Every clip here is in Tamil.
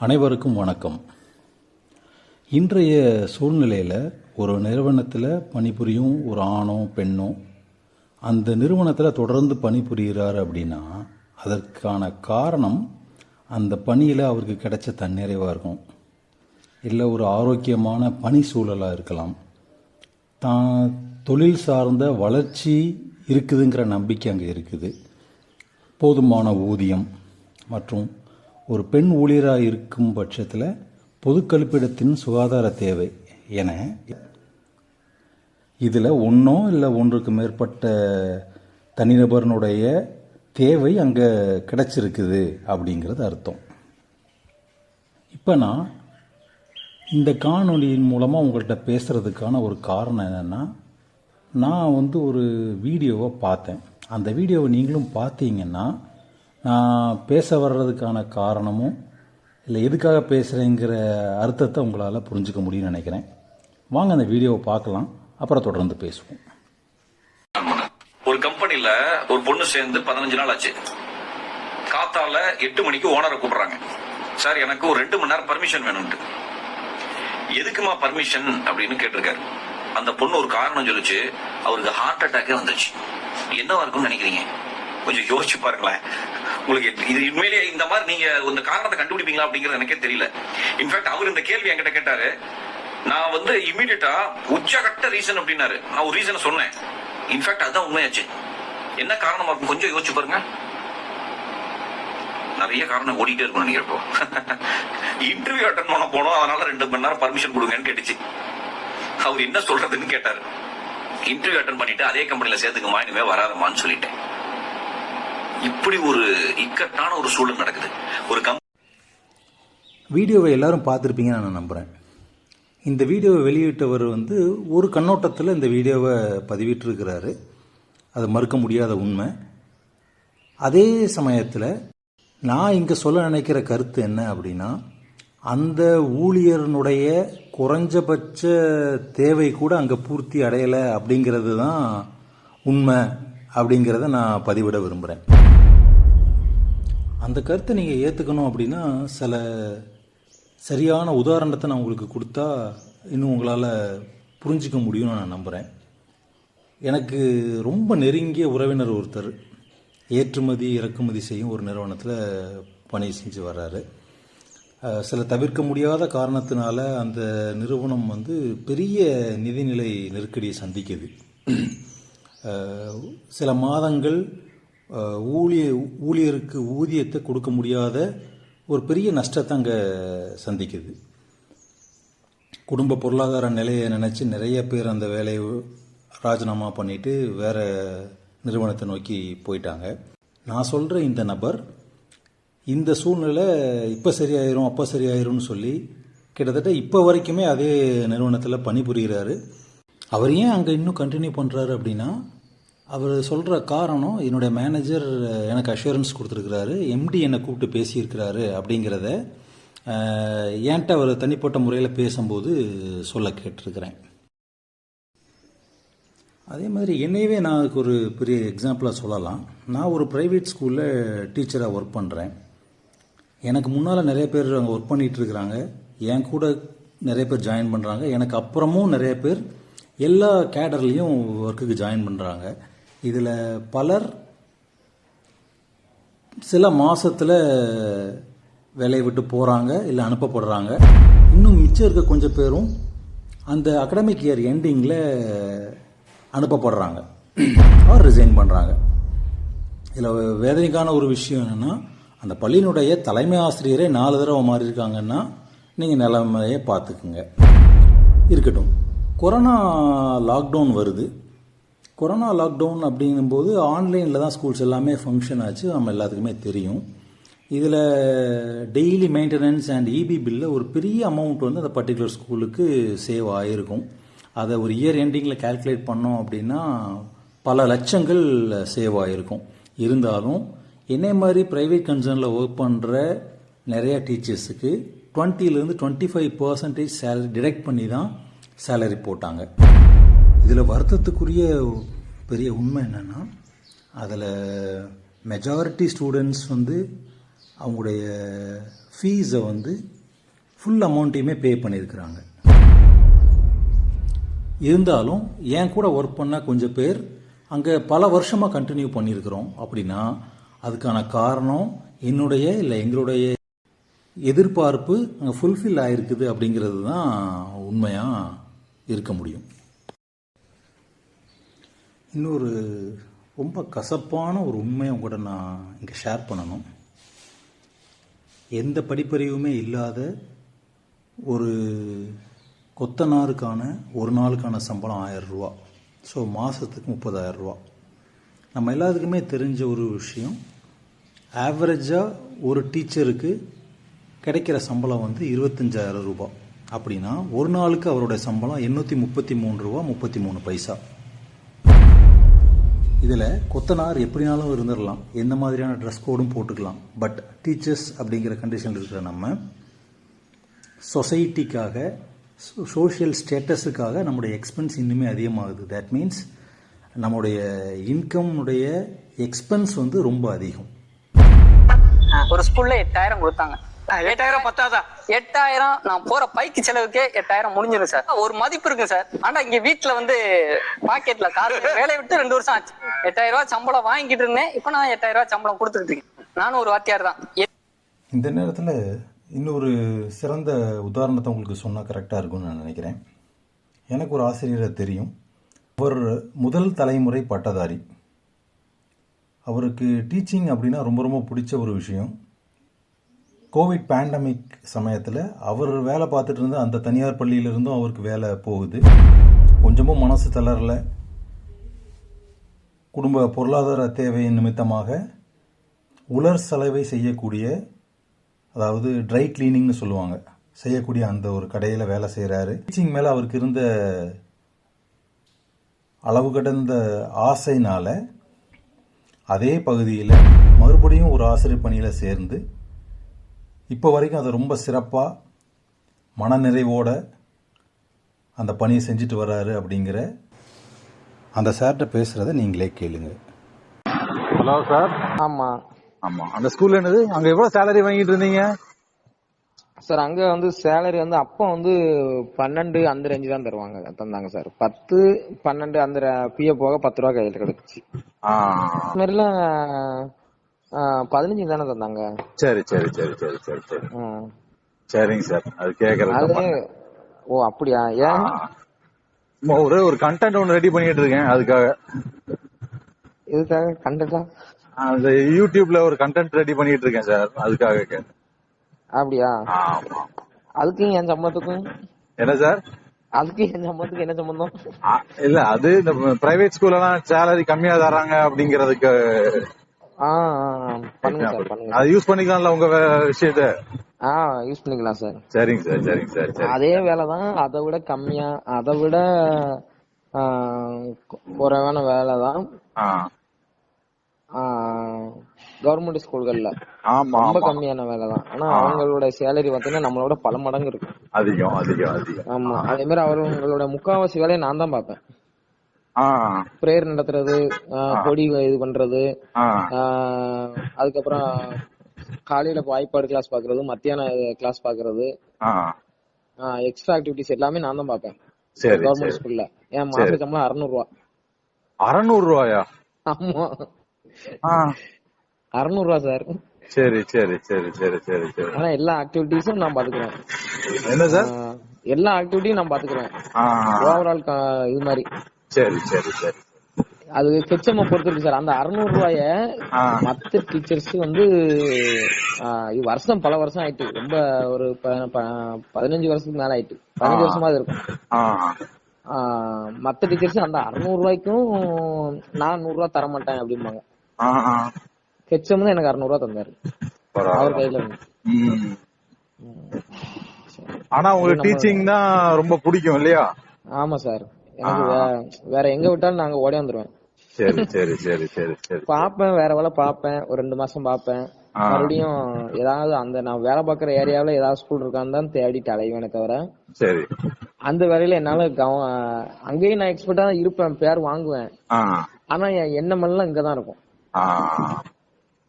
அனைவருக்கும் வணக்கம். இன்றைய சூழ்நிலையில் ஒரு நிறுவனத்தில் பணிபுரியும் ஒரு ஆணோ பெண்ணோ அந்த நிறுவனத்தில் தொடர்ந்து பணிபுரிகிறார் அப்படின்னா அதற்கான காரணம் அந்த பணியில் அவருக்கு கிடைச்ச தன்னிறைவாக இருக்கும், இல்லை ஒரு ஆரோக்கியமான பணி சூழலாக இருக்கலாம், தான் தொழில் சார்ந்த வளர்ச்சி இருக்குதுங்கிற நம்பிக்கை அங்கே இருக்குது, போதுமான ஊதியம் மற்றும் ஒரு பெண் ஊழியராக இருக்கும் பட்சத்தில் பொது கழிப்பிடத்தின் சுகாதார தேவை என இதில் ஒன்றோ இல்லை ஒன்றுக்கு மேற்பட்ட தனிநபர்னுடைய தேவை அங்கே கிடைச்சிருக்குது அப்படிங்கிறது அர்த்தம். இப்போ நான் இந்த காணொலியின் மூலமாக உங்கள்கிட்ட பேசுகிறதுக்கான ஒரு காரணம் என்னென்னா, நான் ஒரு வீடியோவை பார்த்தேன். அந்த வீடியோவை நீங்களும் பார்த்தீங்கன்னா நான் பேச வர்றதுக்கான காரணமும் இல்லை எதுக்காக பேசுகிறேங்கிற அர்த்தத்தை உங்களால் புரிஞ்சுக்க முடியும்னு நினைக்கிறேன். வாங்க அந்த வீடியோவை பார்க்கலாம், அப்புறம் தொடர்ந்து பேசுவோம். ஒரு கம்பெனில ஒரு பொண்ணு சேர்ந்து 15 நாள் ஆச்சு. காத்தால 8 மணிக்கு ஓனரை கூப்பிடுறாங்க. சார், எனக்கு ஒரு 2 மணி நேரம் பர்மிஷன் வேணும்ட்டு. எதுக்குமா பர்மிஷன் அப்படின்னு கேட்டிருக்காரு. அந்த பொண்ணு ஒரு காரணம் சொல்லிச்சு, அவருக்கு ஹார்ட் அட்டாக்கே வந்துச்சு. என்னவா இருக்கும்னு நினைக்கிறீங்க? கொஞ்சம் யோசிச்சு பாருங்களேன். உங்களுக்கு இது உண்மையிலேயே இந்த மாதிரி நீங்க இந்த காரணத்தை கண்டுபிடிப்பீங்களா அப்படிங்கறது எனக்கே தெரியல. இன்ஃபேக்ட் அவர் இந்த கேள்வி என்கிட்ட கேட்டாரு. நான் இமீடியட்டா உச்சகட்ட ரீசன் அப்படின்னாரு. நான் ஒரு ரீசன் சொன்னேன். இன்ஃபேக்ட் அதுதான் உண்மையாச்சு. என்ன காரணமா இருக்கும் கொஞ்சம் யோசிச்சு பாருங்க. நிறைய காரணம் ஓடிட்டே இருக்கும் நினைக்கிறப்போ. இன்டர்வியூ அட்டன் பண்ண போனோம், அதனால 2 மணி நேரம் பர்மிஷன் கொடுங்கன்னு கேட்டுச்சு. அவர் என்ன சொல்றதுன்னு கேட்டாரு. இன்டர்வியூ அட்டன் பண்ணிட்டு அதே கம்பெனில சேர்த்துக்குமா, இனிமே வராதமான்னு சொல்லிட்டேன். இப்படி ஒரு இக்கட்டான ஒரு சூழல் நடக்குது. ஒரு வீடியோவை எல்லாரும் பார்த்துருப்பீங்கன்னு நான் நம்புகிறேன். இந்த வீடியோவை வெளியிட்டவர் ஒரு கண்ணோட்டத்தில் இந்த வீடியோவை பதிவிட்டிருக்கிறாரு. அது மறுக்க முடியாத உண்மை. அதே சமயத்தில் நான் இங்கே சொல்ல நினைக்கிற கருத்து என்ன அப்படின்னா, அந்த ஊழியர்னுடைய குறைஞ்சபட்ச தேவை கூட அங்கே பூர்த்தி அடையலை அப்படிங்கிறது தான் உண்மை அப்படிங்கிறத நான் பதிவிட விரும்புகிறேன். அந்த கருத்தை நீங்கள் ஏற்றுக்கணும் அப்படின்னா சில சரியான உதாரணத்தை நான் உங்களுக்கு கொடுத்தா இன்னும் உங்களால் புரிஞ்சிக்க முடியும்னு நான் நம்புகிறேன். எனக்கு ரொம்ப நெருங்கிய உறவினர் ஒருத்தர் ஏற்றுமதி இறக்குமதி செய்யும் ஒரு நிறுவனத்தில் பணி செஞ்சு வர்றாரு. சில தவிர்க்க முடியாத காரணத்தினால அந்த நிறுவனம் பெரிய நிதிநிலை நெருக்கடியை சந்திக்குது. சில மாதங்கள் ஊழியருக்கு ஊதியத்தை கொடுக்க முடியாத ஒரு பெரிய நஷ்டத்தை அங்கே சந்திக்குது. குடும்ப பொருளாதார நிலையை நினச்சி நிறைய பேர் அந்த வேலையை ராஜினாமா பண்ணிட்டு வேற நிறுவனத்தை நோக்கி போயிட்டாங்க. நான் சொல்கிற இந்த நபர் இந்த சூழ்நிலை இப்போ சரியாயிரும் அப்போ சரியாயிரும்னு சொல்லி கிட்டத்தட்ட இப்போ வரைக்குமே அதே நிறுவனத்தில் பணிபுரிகிறாரு. அவர் ஏன் அங்கே இன்னும் கண்டினியூ பண்ணுறாரு அப்படின்னா, அவர் சொல்கிற காரணம், என்னுடைய மேனேஜர் எனக்கு அஷூரன்ஸ் கொடுத்துருக்கிறாரு, எம்டி என்னை கூப்பிட்டு பேசியிருக்கிறாரு அப்படிங்கிறத என்கிட்ட அவர் தனிப்பட்ட முறையில் பேசும்போது சொல்ல கேட்டிருக்கிறேன். அதே மாதிரி என்னையவே நான் அதுக்கு ஒரு பெரிய எக்ஸாம்பிளாக சொல்லலாம். நான் ஒரு ப்ரைவேட் ஸ்கூலில் டீச்சராக ஒர்க் பண்ணுறேன். எனக்கு முன்னால் நிறைய பேர் அங்கே ஒர்க் பண்ணிகிட்ருக்குறாங்க. என் கூட நிறைய பேர் ஜாயின் பண்ணுறாங்க. எனக்கு அப்புறமும் நிறைய பேர் எல்லா கேடர்லேயும் ஒர்க்குக்கு ஜாயின் பண்ணுறாங்க. இதில் பலர் சில மாதத்தில் வேலையை விட்டு போகிறாங்க, இல்லை அனுப்பப்படுறாங்க. இன்னும் மிச்சம் இருக்க கொஞ்சம் பேரும் அந்த அகடமிக் இயர் எண்டிங்கில் அனுப்பப்படுறாங்க, அவர் ரிசைன் பண்ணுறாங்க. இதில் வேதனைக்கான ஒரு விஷயம் என்னென்னா, அந்த பள்ளியினுடைய தலைமை ஆசிரியரே 4 தடவை மாறி இருக்காங்கன்னா நீங்கள் நிலைமையை பார்த்துக்குங்க. இருக்கட்டும், கொரோனா லாக்டவுன் வருது. கொரோனா லாக்டவுன் அப்படிங்கும்போது ஆன்லைனில் தான் ஸ்கூல்ஸ் எல்லாமே ஃபங்க்ஷன் ஆச்சு, நம்ம எல்லாத்துக்குமே தெரியும். இதில் டெய்லி மெயின்டெனன்ஸ் அண்ட் இபி பில்லில் ஒரு பெரிய அமௌண்ட் அந்த பர்டிகுலர் ஸ்கூலுக்கு சேவ் ஆகிருக்கும். அதை ஒரு இயர் எண்டிங்கில் கால்குலேட் பண்ணோம் அப்படின்னா பல லட்சங்கள் சேவ் ஆகிருக்கும். இருந்தாலும் என்னை மாதிரி ப்ரைவேட் கன்சர்னில் ஒர்க் பண்ணுற நிறையா டீச்சர்ஸுக்கு 20% 25% சேலரி டிடெக்ட் பண்ணி தான் சேலரி போட்டாங்க. இதில் வருத்தத்துக்குரிய பெரிய உண்மை என்னென்னா, அதில் மெஜாரிட்டி ஸ்டூடெண்ட்ஸ் அவங்களுடைய ஃபீஸை வந்து ஃபுல் அமௌண்ட்டையுமே பே பண்ணியிருக்கிறாங்க. இருந்தாலும் என் கூட ஒர்க் பண்ண கொஞ்சம் பேர் அங்கே பல வருஷமாக கண்டினியூ பண்ணியிருக்கிறோம். அப்படின்னா அதுக்கான காரணம் என்னுடைய இல்லை எங்களுடைய எதிர்பார்ப்பு அங்கே ஃபுல்ஃபில் ஆகிருக்குது அப்படிங்கிறது தான் உண்மையாக இருக்க முடியும். இன்னொரு ரொம்ப கசப்பான ஒரு உண்மையை உங்கள்கிட்ட நான் இங்கே ஷேர் பண்ணணும். எந்த படிப்பறிவுமே இல்லாத ஒரு கொத்தனாருக்கான ஒரு நாளுக்கான சம்பளம் 1000 ரூபா. ஸோ மாதத்துக்கு 30,000 ரூபா. நம்ம எல்லாத்துக்குமே தெரிஞ்ச ஒரு விஷயம், ஆவரேஜாக ஒரு டீச்சருக்கு கிடைக்கிற சம்பளம் வந்து 25,000 ரூபா. அப்படின்னா ஒரு நாளுக்கு அவருடைய சம்பளம் 833 ரூபா 33 பைசா. இதில் கொத்தனார் எப்படினாலும் இருந்துடலாம், எந்த மாதிரியான ட்ரெஸ் கோடும் போட்டுக்கலாம். பட் டீச்சர்ஸ் அப்படிங்கிற கண்டிஷனில் இருக்கிற நம்ம சொசைட்டிக்காக, சோஷியல் ஸ்டேட்டஸுக்காக நம்முடைய எக்ஸ்பென்ஸ் இன்னுமே அதிகமாகுது. தட் மீன்ஸ் நம்முடைய இன்கம்னுடைய எக்ஸ்பென்ஸ் வந்து ரொம்ப அதிகம். ஒரு ஸ்கூல்ல 8,000 கொடுத்தாங்க. 8,000 பத்தாதா? 8,000 நான் போற பைக்கு செலவுக்கே 8,000 முடிஞ்சிடும் சார். ஒரு மதிப்பு இருக்கு சார். ஆனா இங்க வீட்டுல வந்து பாக்கெட்ல காசு, வேலையை விட்டு 2 வருஷம் ஆச்சு. 8,000 ரூபாய் சம்பளம் வாங்கிட்டு இருந்தேன். இப்ப நான் 8,000 ரூபாய் சம்பளம் கொடுத்துட்டு இருக்கேன். நானும் ஒரு வாத்தியார் தான். இந்த நேரத்தில் இன்னொரு சிறந்த உதாரணத்தை உங்களுக்கு சொன்னால் கரெக்டாக இருக்கும்னு நான் நினைக்கிறேன். எனக்கு ஒரு ஆசிரியரை தெரியும். அவர் முதல் தலைமுறை பட்டதாரி. அவருக்கு டீச்சிங் அப்படின்னா ரொம்ப ரொம்ப பிடிச்ச ஒரு விஷயம். கோவிட் பேண்டமிக் சமயத்தில் அவர் வேலை பார்த்துட்டு இருந்த அந்த தனியார் பள்ளியிலிருந்தும் அவருக்கு வேலை போகுது. கொஞ்சமும் மனசு தளரல. குடும்ப பொருளாதார தேவையின் நிமித்தமாக உலர் சலவை செய்யக்கூடிய, அதாவது ட்ரை கிளீனிங்னு சொல்லுவாங்க, செய்யக்கூடிய அந்த ஒரு கடையில் வேலை செய்கிறாரு. டீச்சிங் மேலே அவருக்கு இருந்த அளவு கடந்த ஆசைனால அதே பகுதியில் மறுபடியும் ஒரு ஆசிரியர் பணியில் சேர்ந்து இப்போ வரைக்கும் அதை ரொம்ப சிறப்பாக மனநிறைவோட அந்த பணியை செஞ்சுட்டு வர்றாரு. அப்படிங்கிற அந்த சார்கிட்ட பேசுகிறத நீங்களே கேளுங்க. Hello sir. ஆமா ஆமா, அந்த ஸ்கூல்ல என்னது, அங்க எவ்வளவு சேலரி வாங்கிட்டு இருந்தீங்க சார்? அங்க வந்து சேலரி வந்து அப்போ வந்து 12 அந்த ரேஞ்சு தான் தந்தாங்க சார். 10 12 அந்த பிஏ போக 10 ரூபா கையில கிடைச்சு. இந்த மாதிரிலாம் 15 தானே தந்தாங்க. சரி சரி சரி சரி சரி சரி சரிங்க சார். அது கேக்குறது. ஓ அப்படியா? ஏன்? ஒரு கண்டென்ட் ஒன்னு ரெடி பண்ணிட்டு இருக்கேன். அதுக்காக. இதுக்காக கண்டென்ட்டா? அந்த யூடியூப்ல ஒரு கண்டென்ட் ரெடி பண்ணிட்டு இருக்கேன் சார். அதுக்காக கேட்டேன். அப்படியா? அதுக்கு என் சம்பளத்துக்கும் என்ன சார்? அதுக்கு என் சம்பளத்துக்கு என்ன சம்பந்தம்? இல்ல, அது இந்த பிரைவேட் ஸ்கூல்ல எல்லாம் சேலரி கம்மியா தராங்க அப்படிங்கறதுக்கு பண்ணுங்க சார், பண்ணுங்க. அது யூஸ் பண்ணிக்கலாம்ல உங்க விஷயத்த. யூஸ் பண்ணிக்கலாம் சார். சரிங்க சார், சரிங்க சார். சரி, அதே வேலைதான், அதை விட கம்மியா, அதை விட குறைவான வேலைதான் கவர்மெண்ட் ஸ்கூல்கள்ல. ரொம்ப கம்மியான வேலை தான். ஆனா அவங்களோட சேலரி பாத்தீங்கன்னா நம்மளோட பல மடங்கு இருக்கும். அதிகம் அதிகம் அதிகம். ஆமா, அதே மாதிரி அவங்களோட முக்காவாசி வேலையை நான் தான் பாப்பேன். பிரேயர் நடத்துறது, கொடி இது பண்றது, அதுக்கப்புறம் காலையில வாய்ப்பாடு கிளாஸ் பாக்குறது, மத்தியான கிளாஸ் பாக்குறது, எக்ஸ்ட்ரா ஆக்டிவிட்டிஸ் எல்லாமே நான் தான் பாப்பேன் கவர்மெண்ட் ஸ்கூல்ல. என் மாச சம்பளம் 600 ரூபா. 600 ரூபாயா? ஆமா, 600 ரூபா சார். சரி சரி சரி சரி சரி சரி. ஆனா எல்லா ஆக்டிவிட்டிஸும் நான் பாத்துக்கிறேன். என்ன சார்? எல்லா ஆக்டிவிட்டியும் நான் பாத்துக்கிறேன். ஓவரால் இது மாதிரி. சரி சரி சரி. அது ஹெச்எம் பொறுத்து இருக்கு சார். அந்த 600 ரூபாய மத்த டீச்சர்ஸ் வந்து இது வருஷம் பல வருஷம் ஆயிட்டு, ரொம்ப ஒரு 15 வருஷத்துக்கு மேல ஆயிட்டு, 15 வருஷமா இருக்கும். மத்த டீச்சர்ஸ் அந்த 600 ரூபாய்க்கும் நான் 100 ரூபா தர மாட்டேன் அப்படிம்பாங்க. ஹெச்எம் தான் எனக்கு 600 ரூபா தந்தாரு அவர் கையில இருந்து. ஆனா உங்களுக்கு டீச்சிங் தான் ரொம்ப பிடிக்கும் இல்லையா? ஆமா சார், எனக்கு வேற எங்க விட்டாலும் நாங்க ஓடி வந்துருவேன். சரி சரி சரி சரி சரி. பாப்பேன், வேற வேலை பாப்பேன், ஒரு 2 மாசம் பாப்பேன். மறுபடியும் ஏதாவது அந்த நான் வேலை பாக்குற ஏரியாவில ஏதாவது ஸ்கூல் இருக்கான்னு தான் தேடிட்டு அலைவேனே தவிர, சரி அந்த வேலையில என்னால அங்கேயும் நான் எக்ஸ்பர்ட்டா தான் இருப்பேன், பேர் வாங்குவேன். ஆனா என் எண்ணம் எல்லாம் இங்கதான் இருக்கும்.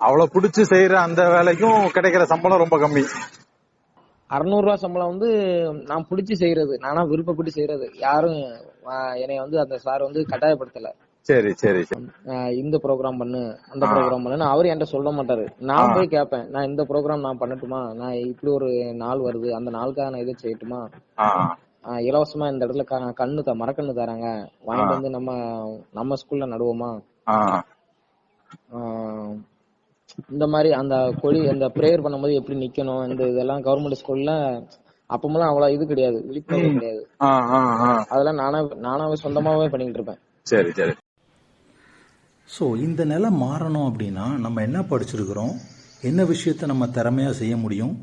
அவ்வளவு பிடிச்சு செய்யற அந்த வேலைக்கும் கிடைக்கிற சம்பளம் ரொம்ப கம்மி. 600 ரூபா சம்பளம் வந்து நான் பிடிச்சி செய்யறது, நானா விருப்பப்பட்டு செய்யறது. யாரும் என்னை வந்து அந்த சார் வந்து கட்டாயப்படுத்தல. சரி சரி. இந்த ப்ரோக்ராம் பண்ணு அந்த ப்ரோக்ராம் பண்ணுன்னு அவரு என்கிட்ட சொல்ல மாட்டாரு. நான் போய் கேட்பேன், நான் இந்த ப்ரோக்ராம் நான் பண்ணட்டுமா, நான் இப்படி ஒரு நாள் வருது, அந்த நாளுக்காக நான் இதை செய்யட்டுமா, இலவசமா இந்த இடத்துல மரக்கண்ணு தராங்க, வாங்கிட்டு வந்து நம்ம ஸ்கூல்ல நடுவோமா, இந்த மாதிரி அந்த கொடி அந்த பிரேயர் பண்ணும்போது எப்படி நிக்கணும், இந்த இதெல்லாம் கவர்மெண்ட் ஸ்கூல்ல அப்பமெல்லாம் அவ்வளவு இது கிடையாது, விழிப்புணர்வு கிடையாது. அதெல்லாம் நானாவே சொந்தமாவே பண்ணிக்கிட்டு இருப்பேன். சரி சரி. ஸோ இந்த நிலை மாறணும் அப்படின்னா நம்ம என்ன படிச்சிருக்கிறோம், என்ன விஷயத்த நம்ம திறமையாக செய்ய முடியும்,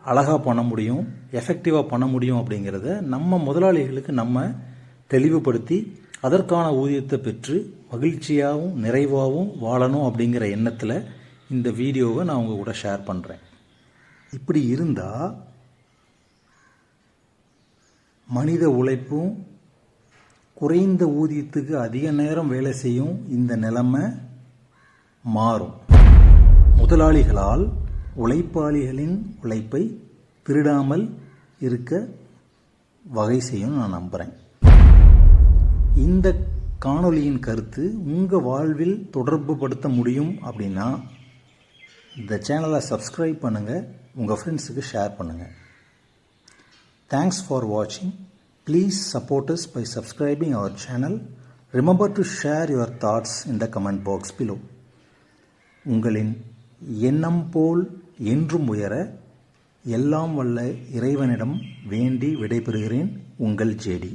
அழகாக பண்ண முடியும், எஃபெக்டிவாக பண்ண முடியும் அப்படிங்கிறத நம்ம முதலாளிகளுக்கு நம்ம தெளிவுபடுத்தி அதற்கான ஊதியத்தை பெற்று மகிழ்ச்சியாகவும் நிறைவாகவும் வாழணும் அப்படிங்கிற எண்ணத்தில் இந்த வீடியோவை நான் உங்கள் கூட ஷேர் பண்ணுறேன். இப்படி இருந்தால் மனித உழைப்பும் குறைந்த ஊதியத்துக்கு அதிக நேரம் வேலை செய்யும் இந்த நிலைமை மாறும். முதலாளிகளால் உழைப்பாளிகளின் உழைப்பை திருடாமல் இருக்க வகை செய்யும் நான் நம்புகிறேன். இந்த காணொளியின் கருத்து உங்கள் வாழ்வில் தொடர்பு படுத்த முடியும் அப்படின்னா இந்த சேனலை சப்ஸ்கிரைப் பண்ணுங்கள், உங்கள் ஃப்ரெண்ட்ஸுக்கு ஷேர் பண்ணுங்கள். Thanks for watching. Please support us by subscribing our channel. Remember to share your thoughts in the comment box below. உங்களின் எண்ணம் போல் என்றும் உயர எல்லாம் வல்ல இறைவனிடம் வேண்டி விடைபெறுகிறேன். உங்கள் ஜேடி.